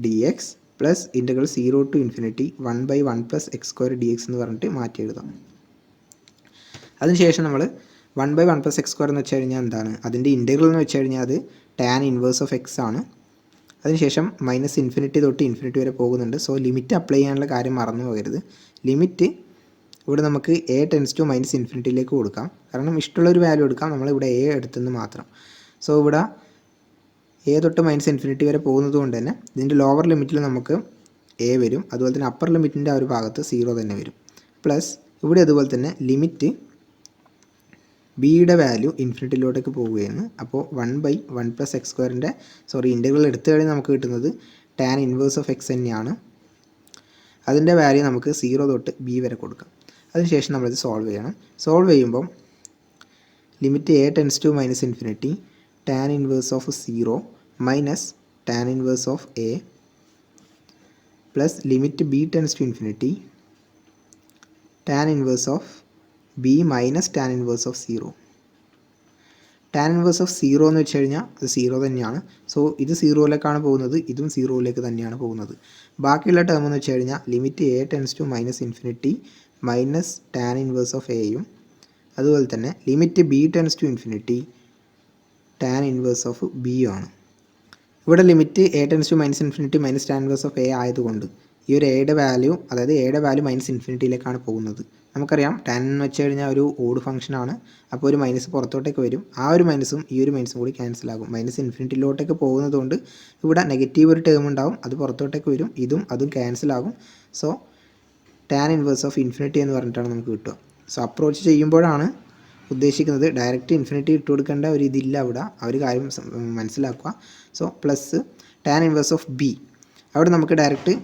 [SPEAKER 1] dx plus integral 0 to ∞ 1/1 + x² dx എന്ന് പറഞ്ഞിട്ട് മാറ്റി എഴുതാം. അതിനുശേഷം നമ്മൾ 1/1 + x² എന്ന് വെച്ച് കഴിഞ്ഞാൽ എന്താണ്, അതിൻ്റെ ഇൻ്റഗ്രൽ എന്ന് വെച്ച് കഴിഞ്ഞാൽ അത് tan ഇൻവേഴ്സ് ഓഫ് x ആണ്. അതിനുശേഷം -∞ തൊട്ട് ഇൻഫിനിറ്റി വരെ പോകുന്നുണ്ട്. സോ ലിമിറ്റ് അപ്ലൈ ചെയ്യാനുള്ള കാര്യം മറന്നു പോകരുത്. ലിമിറ്റ് ഇവിടെ നമുക്ക് a ടെൻസ് ടു -∞ കൊടുക്കാം. കാരണം ഇഷ്ടമുള്ളൊരു വാല്യൂ എടുക്കാം, നമ്മളിവിടെ a എടുത്തെന്ന് മാത്രം. സോ ഇവിടെ a തൊട്ട് -∞ വരെ പോകുന്നത് കൊണ്ട് തന്നെ ഇതിൻ്റെ ലോവർ ലിമിറ്റിൽ നമുക്ക് a വരും. അതുപോലെ തന്നെ അപ്പർ ലിമിറ്റിൻ്റെ ആ ഒരു ഭാഗത്ത് 0 തന്നെ വരും. പ്ലസ് ഇവിടെ അതുപോലെ തന്നെ ലിമിറ്റ് ബിയുടെ വാല്യൂ ഇൻഫിനിറ്റിയിലോട്ടേക്ക് പോവുകയാണ്. അപ്പോൾ 1/1 + x² ഇൻ്റഗ്രൽ എടുത്തു കഴിഞ്ഞാൽ നമുക്ക് കിട്ടുന്നത് tan ഇൻവേഴ്സ് ഓഫ് x തന്നെയാണ്. അതിൻ്റെ വാല്യൂ നമുക്ക് 0 തൊട്ട് b വരെ കൊടുക്കാം. അതിനുശേഷം നമ്മളിത് സോൾവ് ചെയ്യണം. സോൾവ് ചെയ്യുമ്പം limit a tends to minus infinity tan inverse of 0 minus tan inverse of a plus limit b tends to infinity tan inverse of b minus tan inverse of 0. Tan inverse of 0 എന്ന് വെച്ച് കഴിഞ്ഞാൽ അത് 0 തന്നെയാണ്. സോ ഇത് 0യിലേക്കാണ് പോകുന്നത്, ഇതും 0യിലേക്ക് തന്നെയാണ് പോകുന്നത്. ബാക്കിയുള്ള ടേം എന്ന് വെച്ച് കഴിഞ്ഞാൽ limit a tends to minus infinity minus tan inverse of എയും അതുപോലെ തന്നെ limit b tends to infinity tan inverse of ബിയും ആണ്. ഇവിടെ limit a tends to minus infinity minus tan inverse of a ആയതുകൊണ്ട് ഈ ഒരു എയുടെ വാല്യൂ, അതായത് എയുടെ വാല്യൂ മൈനസ് ഇൻഫിനിറ്റിയിലേക്കാണ് പോകുന്നത്. നമുക്കറിയാം ടാൻ എന്ന് വെച്ച് കഴിഞ്ഞാൽ ഒരു ഓഡ് ഫംഗ്ഷനാണ്. അപ്പോൾ ഒരു മൈനസ് പുറത്തോട്ടേക്ക് വരും. ആ ഒരു മൈനസും ഈ ഒരു മൈനസും കൂടി ക്യാൻസൽ ആകും. മൈനസ് ഇൻഫിനിറ്റിയിലോട്ടേക്ക് പോകുന്നത് കൊണ്ട് ഇവിടെ നെഗറ്റീവ് ഒരു ടേം ഉണ്ടാവും, അത് പുറത്തോട്ടേക്ക് വരും. അതും ക്യാൻസൽ ആകും. So tan inverse of infinity എന്ന് പറഞ്ഞിട്ടാണ് നമുക്ക് കിട്ടുക. സോ അപ്രോച്ച് ചെയ്യുമ്പോഴാണ് ഉദ്ദേശിക്കുന്നത്, ഡയറക്റ്റ് ഇൻഫിനിറ്റി ഇട്ട് കൊടുക്കേണ്ട ഒരു ഇതില്ല അവിടെ. ആ ഒരു കാര്യം മനസ്സിലാക്കുക. So plus tan inverse of B, അവിടെ നമുക്ക് direct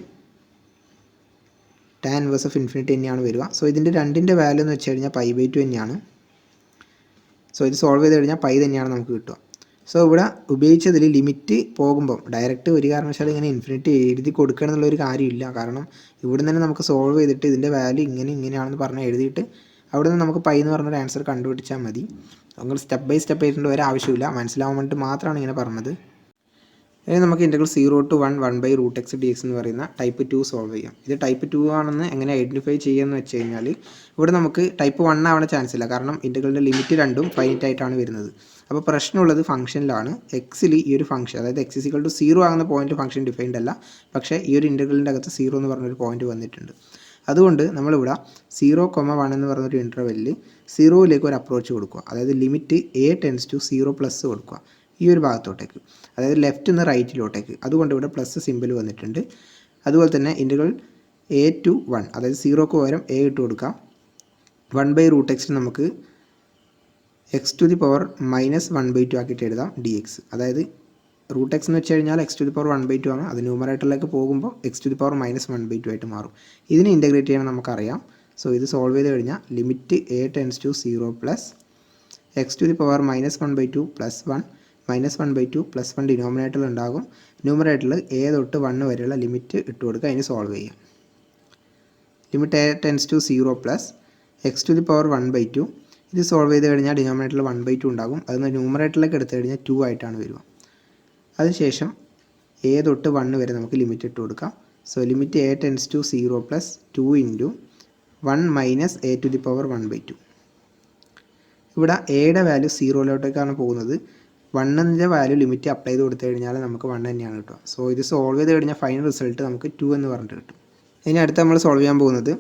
[SPEAKER 1] tan inverse of infinity തന്നെയാണ് വരിക. സോ ഇതിൻ്റെ രണ്ടിൻ്റെ വാല്യൂ എന്ന് വെച്ച് കഴിഞ്ഞാൽ π/2 തന്നെയാണ്. സോ ഇത് സോൾവ് ചെയ്ത് കഴിഞ്ഞാൽ π തന്നെയാണ് നമുക്ക് കിട്ടുക. സോ ഇവിടെ ഉപയോഗിച്ചതിൽ ലിമിറ്റ് പോകുമ്പം ഡയറക്റ്റ് ഒരു കാരണവശാലും ഇങ്ങനെ ഇൻഫിനിറ്റി എഴുതി കൊടുക്കണം എന്നുള്ളൊരു കാര്യമില്ല. കാരണം ഇവിടെ നിന്ന് തന്നെ നമുക്ക് സോൾവ് ചെയ്തിട്ട് ഇതിൻ്റെ വാല്യൂ ഇങ്ങനെയാണെന്ന് പറഞ്ഞ് എഴുതിയിട്ട് അവിടെ നിന്ന് നമുക്ക് π എന്ന് പറഞ്ഞൊരു ആൻസർ കണ്ടുപിടിച്ചാൽ മതി. നമ്മൾ സ്റ്റെപ്പ് ബൈ സ്റ്റെപ്പ് എഴുതേണ്ട ഒരു ആവശ്യമില്ല, മനസ്സിലാവാൻ വേണ്ടിയിട്ട് മാത്രമാണ് ഇങ്ങനെ പറഞ്ഞത്. ഇനി നമുക്ക് ഇൻ്റഗ്രൽ 0 to 1 1/√x dx എന്ന് പറയുന്ന ടൈപ്പ് 2 സോൾവ് ചെയ്യാം. ഇത് ടൈപ്പ് 2 ആണെന്ന് എങ്ങനെ ഐഡൻറ്റിഫൈ ചെയ്യുമെന്ന് വെച്ച് കഴിഞ്ഞാൽ ഇവിടെ നമുക്ക് ടൈപ്പ് 1 ആവാൻ ചാൻസ് ഇല്ല. കാരണം ഇൻ്റഗ്രലിൻ്റെ ലിമിറ്റ് രണ്ടും ഫൈനൈറ്റ് ആയിട്ടാണ് വരുന്നത്. അപ്പോൾ പ്രശ്നമുള്ളത് ഫംഗ്ഷനിലാണ്. എക്സിൽ ഈ ഒരു ഫംഗ്ഷൻ, അതായത് x = 0 ആകുന്ന പോയിന്റ് ഫംഗ്ഷൻ ഡിഫൈൻഡ് അല്ല. പക്ഷേ ഈ ഒരു ഇൻ്റഗ്രലിൻ്റെ അകത്ത് 0 എന്ന് പറഞ്ഞൊരു പോയിന്റ് വന്നിട്ടുണ്ട്. അതുകൊണ്ട് നമ്മളിവിടെ 0,1 എന്ന് പറഞ്ഞൊരു ഇൻ്റർവെല്ലിൽ 0യിലേക്ക് ഒരു അപ്രോച്ച് കൊടുക്കുക. അതായത് ലിമിറ്റ് a ടെൻസ് ടു 0+ കൊടുക്കുക ഈ ഒരു ഭാഗത്തോട്ടേക്ക്, അതായത് ലെഫ്റ്റ് നിന്ന് റൈറ്റിലോട്ടേക്ക്. അതുകൊണ്ട് ഇവിടെ പ്ലസ് സിമ്പിൾ വന്നിട്ടുണ്ട്. അതുപോലെ തന്നെ ഇൻ്റഗ്രൽ a to 1, അതായത് 0ക്ക് പകരം a ഇട്ട് കൊടുക്കാം. 1/√x നമുക്ക് x⁻⁻1/2 ആക്കിയിട്ട് എഴുതാം dx. അതായത് √x എന്ന് വെച്ച് കഴിഞ്ഞാൽ x⁻1/2 ആണ്. അത് ന്യൂമറേറ്ററിലേക്ക് പോകുമ്പോൾ x⁻−1/2 ആയിട്ട് മാറും. ഇതിനെ ഇൻ്റഗ്രേറ്റ് ചെയ്യണം നമുക്കറിയാം. സോ ഇത് സോൾവ് ചെയ്ത് കഴിഞ്ഞാൽ limit a tends to 0 plus x⁻−1/2 plus 1 -1/2 plus 1 ഡിനോമിനേറ്ററിൽ ഉണ്ടാകും. ന്യൂമറേറ്ററിൽ a തൊട്ട് 1 വരെയുള്ള ലിമിറ്റ് ഇട്ട് കൊടുക്കുക. അതിന് സോൾവ് ചെയ്യാം. Limit a tends to 0 plus x⁻1/2. ഇത് സോൾവ് ചെയ്ത് കഴിഞ്ഞാൽ ഡിനോമിനേറ്ററിൽ 1/2 ഉണ്ടാകും. അത് ന്യൂമറേറ്ററിലേക്ക് എടുത്തു കഴിഞ്ഞാൽ 2 ആയിട്ടാണ് വരിക. അതിനുശേഷം a തൊട്ട് 1 വരെ നമുക്ക് ലിമിറ്റ് ഇട്ട് കൊടുക്കാം. So limit a tends to 0 plus 2 × 1 minus a⁻1/2. ഇവിടെ എയുടെ വാല്യൂ 0യിലോട്ടേക്കാണ് പോകുന്നത്. 1ൻ്റെ വാല്യൂ ലിമിറ്റ് അപ്ലൈ ചെയ്ത് കൊടുത്തു കഴിഞ്ഞാൽ നമുക്ക് 1 തന്നെയാണ് കിട്ടുക. സോ ഇത് സോൾവ് ചെയ്ത് കഴിഞ്ഞാൽ ഫൈനൽ റിസൾട്ട് നമുക്ക് 2 എന്ന് പറഞ്ഞിട്ട് കിട്ടും. ഇനി അടുത്ത് നമ്മൾ സോൾവ് ചെയ്യാൻ പോകുന്നത്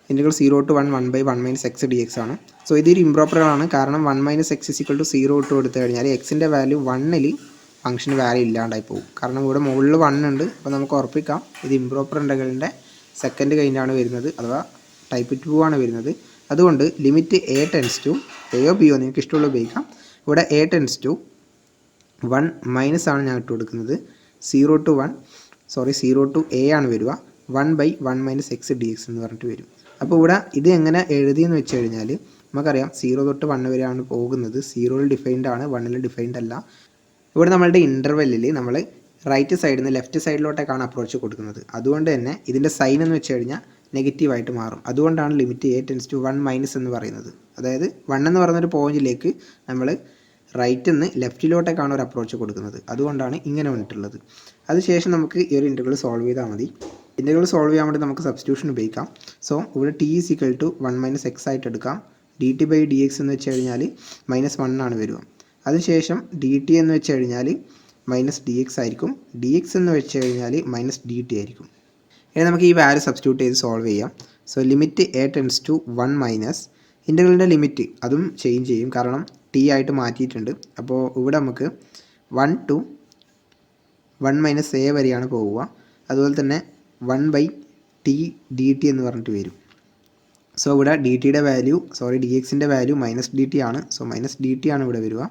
[SPEAKER 1] ഇൻ്റഗ്രൽ 0 to 1 1/1 - x dx ആണ്. സോ ഇതൊരു ഇംപ്രോപ്പറാണ്. കാരണം 1 - x = 0 ഇട്ട് കൊടുത്തു കഴിഞ്ഞാൽ എക്സിൻ്റെ വാല്യൂ 1ൽ ഫംഗ്ഷന് വാല്യൂ ഇല്ലാണ്ടായി പോകും. കാരണം ഇവിടെ മുകളിൽ 1 ഉണ്ട്. അപ്പോൾ നമുക്ക് ഉറപ്പിക്കാം ഇത് ഇംപ്രോപ്പർ ഇൻ്റഗ്രലിൻ്റെ സെക്കൻഡ് കൈൻഡാണ് വരുന്നത്, അഥവാ ടൈപ്പ് 2 ആണ് വരുന്നത്. അതുകൊണ്ട് ലിമിറ്റ് a ടെൻസ് ടു എയോ ബിയോ നിങ്ങൾക്ക് ഇഷ്ടമുള്ള ഉപയോഗിക്കാം. ഇവിടെ a ടെൻസ് ടു 1 മൈനസ് ആണ് ഞാൻ ഇട്ട് കൊടുക്കുന്നത്. 0 to a ആണ് വരിക. 1/1 - x dx എന്ന് പറഞ്ഞിട്ട് വരും. അപ്പോൾ ഇവിടെ ഇത് എങ്ങനെ എഴുതിയെന്ന് വെച്ച് കഴിഞ്ഞാൽ നമുക്കറിയാം 0 തൊട്ട് 1 വരെയാണ് പോകുന്നത്. 0ൽ ഡിഫൈൻഡ് ആണ്, 1ൽ ഡിഫൈൻഡ് അല്ല. ഇവിടെ നമ്മളുടെ ഇൻ്റർവെല്ലിൽ നമ്മൾ റൈറ്റ് സൈഡിൽ നിന്ന് ലെഫ്റ്റ് സൈഡിലോട്ടേക്കാണ് അപ്രോച്ച് കൊടുക്കുന്നത്. അതുകൊണ്ട് തന്നെ ഇതിൻ്റെ സൈൻ എന്ന് വെച്ച് കഴിഞ്ഞാൽ നെഗറ്റീവായിട്ട് മാറും. അതുകൊണ്ടാണ് limit a tends to 1 minus എന്ന് പറയുന്നത്. അതായത് 1 എന്ന് പറയുന്നൊരു പോയിന്റിലേക്ക് നമ്മൾ റൈറ്റിൽ നിന്ന് ലെഫ്റ്റിലോട്ടേക്കാണ് ഒരു അപ്രോച്ച് കൊടുക്കുന്നത്. അതുകൊണ്ടാണ് ഇങ്ങനെ വന്നിട്ടുള്ളത്. അതിനുശേഷം നമുക്ക് ഈ ഒരു ഇൻ്റഗ്രൽ സോൾവ് ചെയ്താൽ മതി. ഇൻ്റഗ്രൽ സോൾവ് ചെയ്യാൻ വേണ്ടി നമുക്ക് സബ്സ്റ്റിറ്റ്യൂഷൻ ഉപയോഗിക്കാം. സോ ഇവിടെ t = 1 - x ആയിട്ട് എടുക്കാം. dt/dx എന്ന് വെച്ച് കഴിഞ്ഞാൽ -1 ആണ് വരിക. അതിനുശേഷം dt എന്ന് വെച്ച് കഴിഞ്ഞാൽ -dx ആയിരിക്കും. dx എന്ന് വെച്ച് കഴിഞ്ഞാൽ -dt ആയിരിക്കും. ഇനി നമുക്ക് ഈ വാല്യൂ സബ്സ്റ്റിറ്റ്യൂട്ട് ചെയ്ത് സോൾവ് ചെയ്യാം. So limit a tends to 1 minus ഇൻ്റഗ്രലിൻ്റെ ലിമിറ്റ് അതും ചേഞ്ച് ചെയ്യും, കാരണം t ആയിട്ട് മാറ്റിയിട്ടുണ്ട്. അപ്പോൾ ഇവിടെ നമുക്ക് 1 to 1 - a വരെയാണ് പോവുക. അതുപോലെ തന്നെ 1/t dt എന്ന് പറഞ്ഞിട്ട് വരും. സോ ഇവിടെ dxൻ്റെ വാല്യൂ -dt ആണ്. സോ -dt ആണ് ഇവിടെ വരിക.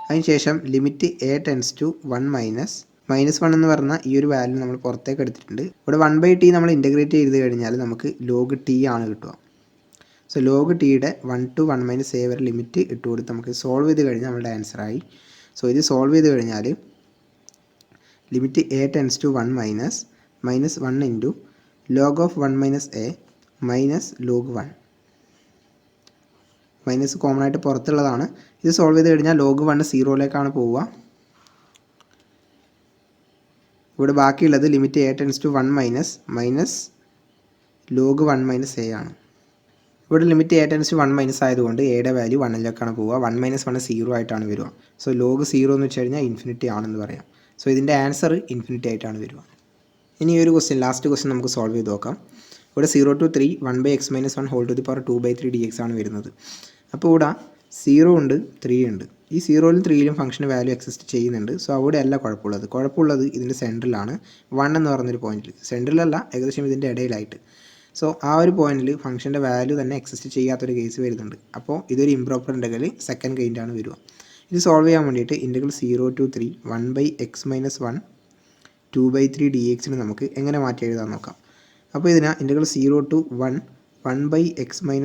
[SPEAKER 1] അതിനുശേഷം limit a tends to 1 minus -1 എന്ന് പറഞ്ഞ ഈ ഒരു വാല്യൂ നമ്മൾ പുറത്തേക്ക് എടുത്തിട്ടുണ്ട്. ഇവിടെ 1/t നമ്മൾ ഇൻറ്റഗ്രേറ്റ് ചെയ്ത് കഴിഞ്ഞാൽ നമുക്ക് log t ആണ് കിട്ടുക. സോ log tയുടെ 1 to 1 - a വരെ ലിമിറ്റ് ഇട്ട് കൊടുത്ത് നമുക്ക് സോൾവ് ചെയ്ത് കഴിഞ്ഞാൽ നമ്മുടെ ആൻസറായി. സോ ഇത് സോൾവ് ചെയ്ത് കഴിഞ്ഞാൽ limit a tends to 1 minus 1 into log of 1 - a minus log 1. Minus common ആയിട്ട് പുറത്തുള്ളതാണ്. ഇത് സോൾവ് ചെയ്ത് കഴിഞ്ഞാൽ log 1 0യിലേക്കാണ് പോവുക. ഇവിടെ ബാക്കിയുള്ളത് limit a tends to 1 minus log 1 - a ആണ്. ഇവിടെ ലിമിറ്റ് a ടെൻസ് ടു 1 ആയതുകൊണ്ട് എയുടെ വാല്യൂ 1ലേക്കാണ് പോവുക. 1 - 1 0 ആയിട്ടാണ് വരിക. സോ log 0 എന്ന് വെച്ച് കഴിഞ്ഞാൽ ഇൻഫിനിറ്റി ആണെന്ന് പറയാം. സോ ഇതിൻ്റെ ആൻസർ ഇൻഫിനിറ്റി ആയിട്ടാണ് വരിക. ഇനി ഈ ഒരു ക്വസ്റ്റ്യൻ, ലാസ്റ്റ് ക്വസ്റ്റ്യൻ നമുക്ക് സോൾവ് ചെയ്ത് നോക്കാം. ഇവിടെ 0 to 3 1/x - 1 whole to the power 2/3 dx ആണ് വരുന്നത്. അപ്പോൾ ഇവിടെ 0 ഉണ്ട്, 3 ഉണ്ട്. ഈ 0യിലും 3യിലും ഫംഗ്ഷന് വാല്യൂ എക്സിസ്റ്റ് ചെയ്യുന്നുണ്ട്. സോ അവിടെ അല്ല കുഴപ്പമുള്ളത് ഇതിൻ്റെ സെൻറ്ററിലാണ്. 1 എന്ന് പറഞ്ഞൊരു പോയിന്റിൽ, സെൻറ്ററിലല്ല, ഏകദേശം ഇതിൻ്റെ ഇടയിലായിട്ട്. സോ ആ ഒരു പോയിന്റിൽ ഫംഗ്ഷൻ്റെ വാല്യൂ തന്നെ എക്സിസ്റ്റ് ചെയ്യാത്തൊരു കേസ് വരുന്നുണ്ട്. അപ്പോൾ ഇതൊരു ഇംപ്രോപ്പർ ഇൻ്റഗ്രൽ സെക്കൻഡ് കൈൻഡാണ് വരിക. ഇത് സോൾവ് ചെയ്യാൻ വേണ്ടിയിട്ട് ഇൻ്റഗ്രൽ 0 to 3 1/x - 1 2/3 dx നമുക്ക് എങ്ങനെ മാറ്റി എഴുതാൻ നോക്കാം. അപ്പോൾ ഇതിന് ഇൻ്റഗ്രൽ 0 to 1 1/x - 1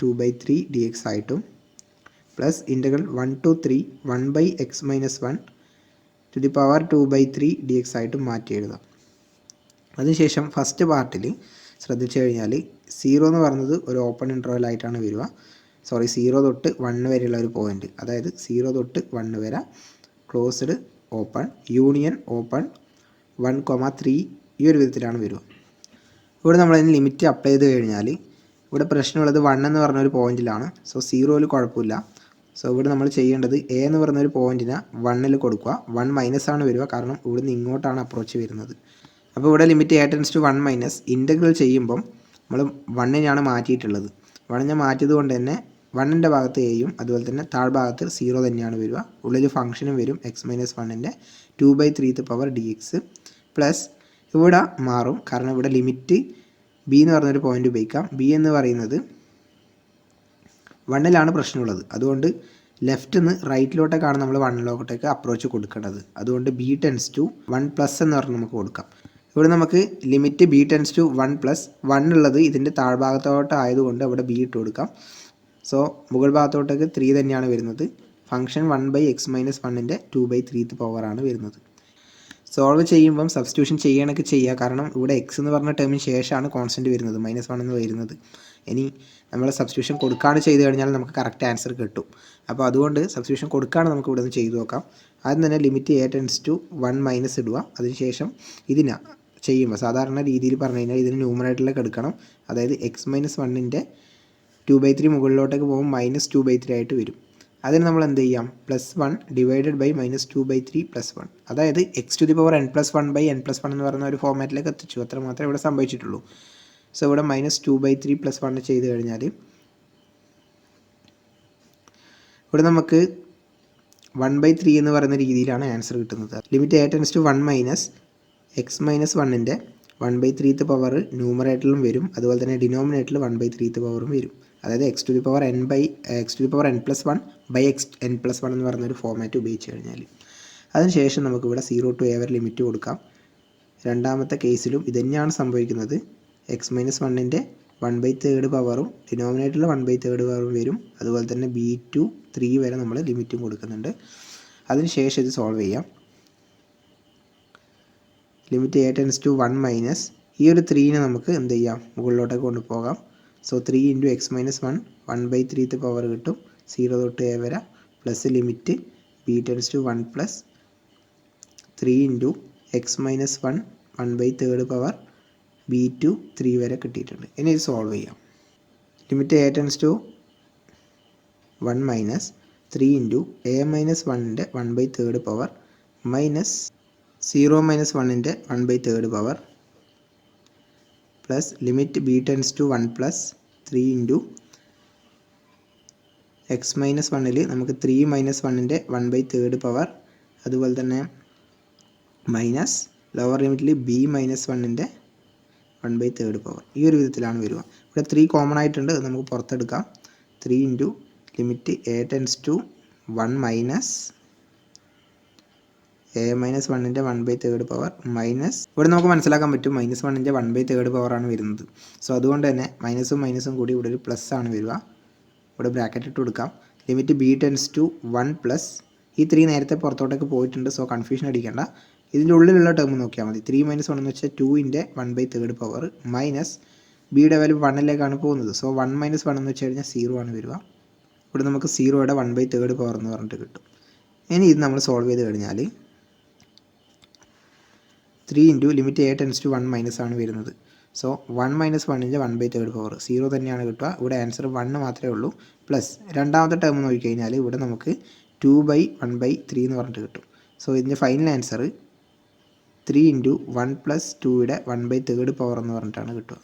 [SPEAKER 1] 2/3 dx ആയിട്ടും plus integral 1 to 3 1/x - 1 to the power 2/3 dx ആയിട്ടും മാറ്റി എഴുതാം. അതിനുശേഷം ഫസ്റ്റ് പാർട്ടിൽ ശ്രദ്ധിച്ചു കഴിഞ്ഞാൽ 0 എന്ന് പറയുന്നത് ഒരു ഓപ്പൺ ഇൻ്റർവൽ ആയിട്ടാണ് വരിക. 0 തൊട്ട് 1 വരെയുള്ള ഒരു പോയിന്റ്, അതായത് 0 തൊട്ട് 1 വരെ ക്ലോസ്ഡ് ഓപ്പൺ യൂണിയൻ ഓപ്പൺ 1,3 ഈ ഒരു വിധത്തിലാണ് വരിക. ഇവിടെ നമ്മളതിന് ലിമിറ്റ് അപ്ലൈ ചെയ്ത് കഴിഞ്ഞാൽ ഇവിടെ പ്രശ്നമുള്ളത് 1 എന്ന് പറഞ്ഞൊരു പോയിന്റിലാണ്. സോ 0യിൽ കുഴപ്പമില്ല. സോ ഇവിടെ നമ്മൾ ചെയ്യേണ്ടത് a എന്ന് പറഞ്ഞൊരു പോയിന്റിനെ 1ൽ കൊടുക്കുക. 1 മൈനസ് ആണ് വരിക, കാരണം ഇവിടുന്ന് ഇങ്ങോട്ടാണ് അപ്രോച്ച് വരുന്നത്. അപ്പോൾ ഇവിടെ limit a tends to 1 minus integral ചെയ്യുമ്പം നമ്മൾ 1നെയാണ് മാറ്റിയിട്ടുള്ളത്. 1നെ മാറ്റിയത് കൊണ്ട് തന്നെ 1ൻ്റെ ഭാഗത്ത് എയും അതുപോലെ തന്നെ താഴ്ഭാഗത്ത് 0 തന്നെയാണ് വരിക. ഉള്ളിൽ ഫംഗ്ഷനും വരും x - 1ൻ്റെ 2/3 പവർ dx പ്ലസ് ഇവിടെ മാറും, കാരണം ഇവിടെ ലിമിറ്റ് b എന്ന് പറഞ്ഞൊരു പോയിന്റ് ഉപയോഗിക്കാം. b എന്ന് പറയുന്നത് 1ലാണ് പ്രശ്നമുള്ളത്. അതുകൊണ്ട് ലെഫ്റ്റ് നിന്ന് റൈറ്റിലോട്ടേക്കാണ് നമ്മൾ 1ലോട്ടേക്ക് അപ്രോച്ച് കൊടുക്കേണ്ടത്. അതുകൊണ്ട് b ടെൻസ് ടു 1+ എന്ന് പറഞ്ഞ് നമുക്ക് കൊടുക്കാം. ഇവിടെ നമുക്ക് ലിമിറ്റ് b ടെൻസ് ടു 1+1 ഉള്ളത് ഇതിൻ്റെ താഴ്ഭാഗത്തോട്ട് ആയതുകൊണ്ട് അവിടെ b ഇട്ട് കൊടുക്കാം. സോ മുകൾ ഭാഗത്തോട്ടേക്ക് 3 തന്നെയാണ് വരുന്നത്. ഫംഗ്ഷൻ 1/x - 1ൻ്റെ 2/3 പവറാണ് വരുന്നത്. സോൾവ് ചെയ്യുമ്പം സബ്സ്റ്റിറ്റ്യൂഷൻ ചെയ്യണമൊക്കെ ചെയ്യുക, കാരണം ഇവിടെ x എന്ന് പറഞ്ഞ ടേമിന് ശേഷമാണ് കോൺസ്റ്റൻറ്റ് വരുന്നത്, -1 എന്ന് വരുന്നത്. ഇനി നമ്മൾ സബ്സ്റ്റിറ്റ്യൂഷൻ കൊടുക്കാണ്ട് ചെയ്ത് കഴിഞ്ഞാൽ നമുക്ക് കറക്റ്റ് ആൻസർ കിട്ടും. അപ്പോൾ അതുകൊണ്ട് സബ്സ്റ്റിറ്റ്യൂഷൻ കൊടുക്കാണ്ട് നമുക്ക് ഇവിടെ നിന്ന് ചെയ്ത് നോക്കാം. ആദ്യം തന്നെ limit a tends to 1 minus ഇടുക. അതിനുശേഷം ഇതിന് ചെയ്യുമ്പോൾ സാധാരണ രീതിയിൽ പറഞ്ഞു കഴിഞ്ഞാൽ ഇതിന് ന്യൂമറേറ്ററിലേക്ക് എടുക്കണം. അതായത് x - 1ൻ്റെ 2/3 മുകളിലോട്ടേക്ക് പോകുമ്പോൾ -2/3 ആയിട്ട് വരും. അതിന് നമ്മൾ എന്ത് ചെയ്യാം, +1 ഡിവൈഡഡ് ബൈ -2/3 + 1, അതായത് x⁻n+1/n+1 എന്ന് പറയുന്ന ഒരു ഫോർമാറ്റിലേക്ക് എത്തിച്ചു. അത്ര മാത്രമേ ഇവിടെ സംഭവിച്ചിട്ടുള്ളൂ. സോ ഇവിടെ -2/3 + 1 ചെയ്ത് കഴിഞ്ഞാൽ ഇവിടെ നമുക്ക് 1/3 എന്ന് പറയുന്ന രീതിയിലാണ് ആൻസർ കിട്ടുന്നത്. Limit a tends to 1 minus x - 1ൻ്റെ 1/3 പവർ ന്യൂമറേറ്ററിലും വരും, അതുപോലെ തന്നെ ഡിനോമിനേറ്ററിൽ 1/3 പവറും വരും. അതായത് x⁻n+1/xn+1 എന്ന് പറയുന്നൊരു ഫോർമാറ്റ് ഉപയോഗിച്ച് കഴിഞ്ഞാൽ. അതിനുശേഷം നമുക്കിവിടെ 0 to a വരെ ലിമിറ്റ് കൊടുക്കാം. രണ്ടാമത്തെ കേസിലും ഇതുതന്നെയാണ് സംഭവിക്കുന്നത്. x - 1ൻ്റെ 1/3 പവറും ഡിനോമിനേറ്ററിൽ 1/3 പവറും വരും. അതുപോലെ തന്നെ b to 3 വരെ നമ്മൾ ലിമിറ്റും കൊടുക്കുന്നുണ്ട്. അതിനുശേഷം ഇത് സോൾവ് ചെയ്യാം. Limit a tends to 1 minus ഈ ഒരു 3നെ നമുക്ക് എന്ത് ചെയ്യാം, മുകളിലോട്ടേക്ക് കൊണ്ടുപോകാം. സോ 3 × x - 1 1/3 പവർ കിട്ടും 0 തൊട്ട് a വരെ, plus limit b tends to 1 plus 3 × x - 1 1/3 power b to 3 വരെ കിട്ടിയിട്ടുണ്ട്. ഇനി ഇത് സോൾവ് ചെയ്യാം. Limit a tends to 1 minus 3 × a - 1ൻ്റെ 1/3 പവർ മൈനസ് 0 - 1ൻ്റെ 1/3 power plus limit b tends to 1 plus 3 × x - 1ൽ നമുക്ക് 3 - 1ൻ്റെ 1/3 പവർ, അതുപോലെ തന്നെ മൈനസ് ലോവർ ലിമിറ്റിൽ b - 1ൻ്റെ 1/3 പവർ. ഈ ഒരു വിധത്തിലാണ് വരിക. ഇവിടെ 3 കോമൺ ആയിട്ടുണ്ട്, അത് നമുക്ക് പുറത്തെടുക്കാം. 3 × limit a tends to 1 minus A minus വണ്ണിൻ്റെ 1/3 പവർ മൈനസ്, ഇവിടെ നമുക്ക് മനസ്സിലാക്കാൻ പറ്റും മൈനസ് വണ്ണിൻ്റെ 1/3 പവറാണ് വരുന്നത്. സോ അതുകൊണ്ട് തന്നെ മൈനസും മൈനസും കൂടി ഇവിടെ ഒരു പ്ലസ് ആണ് വരിക. ഇവിടെ ബ്രാക്കറ്റ് ഇട്ട് കൊടുക്കാം. Limit b tends to 1 plus ഈ 3 നേരത്തെ പുറത്തോട്ടേക്ക് പോയിട്ടുണ്ട്. സോ കൺഫ്യൂഷൻ അടിക്കേണ്ട. ഇതിൻ്റെ ഉള്ളിലുള്ള ടേം നോക്കിയാൽ മതി. 3 - 1 എന്ന് വെച്ചാൽ 2ൻ്റെ 1/3 പവർ മൈനസ് ബിയുടെ വാല്യൂ 1ലേക്കാണ് പോകുന്നത്. സോ 1 - 1 എന്ന് വെച്ച് കഴിഞ്ഞാൽ 0 ആണ് വരിക. ഇവിടെ നമുക്ക് 0യുടെ 1/3 പവർ എന്ന് പറഞ്ഞിട്ട് കിട്ടും. ഇനി ഇത് നമ്മൾ സോൾവ് ചെയ്ത് കഴിഞ്ഞാൽ 3 into limit a tends to 1 minus ആണ് വരുന്നത്. സോ 1 - 1ൻ്റെ 1/3 പവർ 0 തന്നെയാണ് കിട്ടുക. ഇവിടെ ആൻസർ 1 മാത്രമേ ഉള്ളൂ. പ്ലസ് രണ്ടാമത്തെ ടേം നോക്കിക്കഴിഞ്ഞാൽ ഇവിടെ നമുക്ക് 2/1/3 എന്ന് പറഞ്ഞിട്ട് കിട്ടും. സോ ഇതിൻ്റെ ഫൈനൽ ആൻസർ 3 ഇൻറ്റു 1 പ്ലസ് 2യുടെ 1/3 പവർ എന്ന് പറഞ്ഞിട്ടാണ് കിട്ടുക.